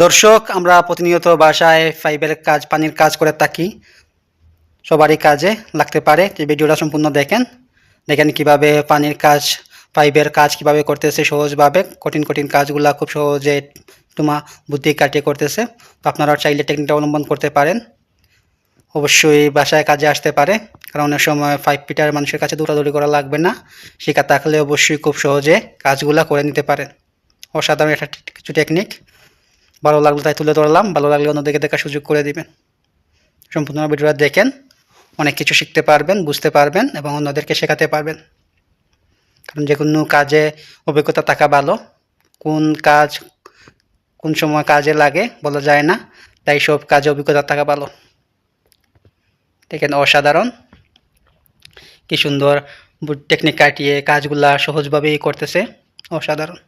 দর্শক, আমরা প্রতিনিয়ত বাসায় পাইপের কাজ, পানির কাজ করে থাকি। সবারই কাজে লাগতে পারে। এই ভিডিওটা সম্পূর্ণ দেখেন। দেখেন কিভাবে পানির কাজ, পাইপের কাজ কিভাবে করতেছে সহজভাবে। কঠিন কঠিন কাজগুলা খুব সহজে তোমার বুদ্ধি কাটিয়ে করতেছে। তো আপনারা চাইলে টেকনিকটা অবলম্বন করতে পারেন। অবশ্যই বাসায় কাজে আসতে পারে, কারণ অনেক সময় পাইপ ফিটার মানুষের কাছে দৌড়াদৌড়ি করা লাগবে না। শেখা থাকলে অবশ্যই খুব সহজে কাজগুলা করে নিতে পারেন। অসাধারণ একটা কিছু টেকনিক। ভালো লাগলো তাই তুলে ধরলাম। ভালো লাগলে অন্যদেরকে দেখার সুযোগ করে দিবেন। সম্পূর্ণ ভিডিওটা দেখেন, অনেক কিছু শিখতে পারবেন, বুঝতে পারবেন এবং অন্যদেরকে শেখাতে পারবেন। কারণ যে কোনো কাজে অভিজ্ঞতা থাকা ভালো। কোন কাজ কোন সময় কাজে লাগে বলা যায় না, তাই সব কাজে অভিজ্ঞতা থাকা ভালো। দেখেন অসাধারণ, কি সুন্দর টেকনিক কাটিয়ে কাজগুলা সহজভাবেই করতেছে। অসাধারণ।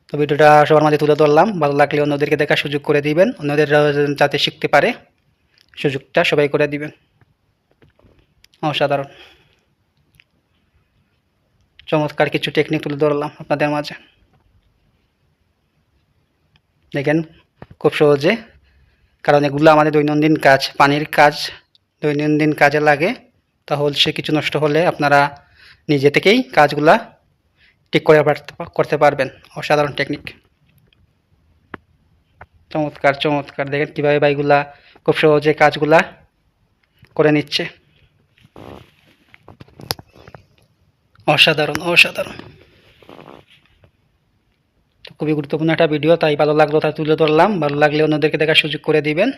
তো ভিডিওটা সবার মাঝে তুলে ধরলাম। ভালো লাগলে অন্যদেরকে দেখার সুযোগ করে দিবেন, অন্যদের যাতে শিখতে পারে সুযোগটা সবাই করে দিবেন। অসাধারণ, চমৎকার কিছু টেকনিক তুলে ধরলাম আপনাদের মাঝে। দেখেন খুব সহজে, কারণ এগুলো আমাদের দৈনন্দিন কাজ, পানির কাজ দৈনন্দিন কাজে লাগে। তাহলে সে কিছু নষ্ট হলে আপনারা নিজে থেকেই কাজগুলা ঠিক করে করতে পারবেন। অসাধারণ টেকনিক, চমৎকার চমৎকার। দেখেন কীভাবে বাইকগুলা খুব সহজে কাজগুলা করে নিচ্ছে। অসাধারণ অসাধারণ, খুবই গুরুত্বপূর্ণ একটা ভিডিও, তাই ভালো লাগলো তাই তুলে ধরলাম। ভালো লাগলে অন্যদেরকে দেখার সুযোগ করে দিবেন।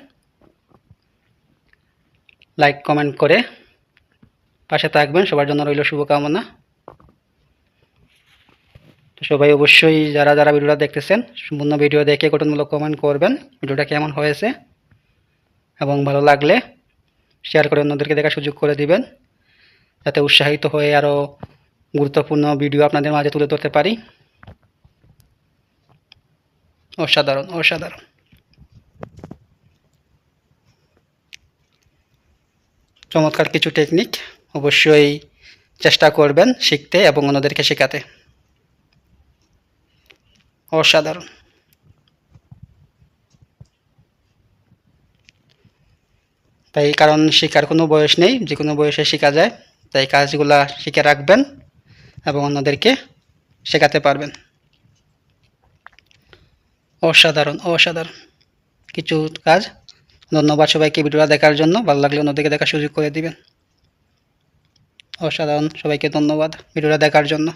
লাইক কমেন্ট করে পাশে থাকবেন। সবার জন্য রইল শুভকামনা। তো সবাই অবশ্যই যারা যারা ভিডিওটা দেখতেছেন, সম্পূর্ণ ভিডিও দেখে গঠনমূলক কমেন্ট করবেন ভিডিওটা কেমন হয়েছে, এবং ভালো লাগলে শেয়ার করে অন্যদেরকে দেখার সুযোগ করে দিবেন, যাতে উৎসাহিত হয়ে আরও গুরুত্বপূর্ণ ভিডিও আপনাদের মাঝে তুলে ধরতে পারি। অসাধারণ অসাধারণ, চমৎকার কিছু টেকনিক। অবশ্যই চেষ্টা করবেন শিখতে এবং অন্যদেরকে শেখাতে। অসাধারণ। তাই কারণ শেখার কোনো বয়স নেই, যে কোনো বয়সে শেখা যায়। তাই কাজগুলা শিখে রাখবেন এবং অন্যদেরকে শেখাতে পারবেন। অসাধারণ অসাধারণ কিছু কাজ। ধন্যবাদ সবাইকে ভিডিওটা দেখার জন্য। ভালো লাগলে অন্যদেরকে দেখার সুযোগ করে দিবেন। অসাধারণ, সবাইকে ধন্যবাদ ভিডিওটা দেখার জন্য।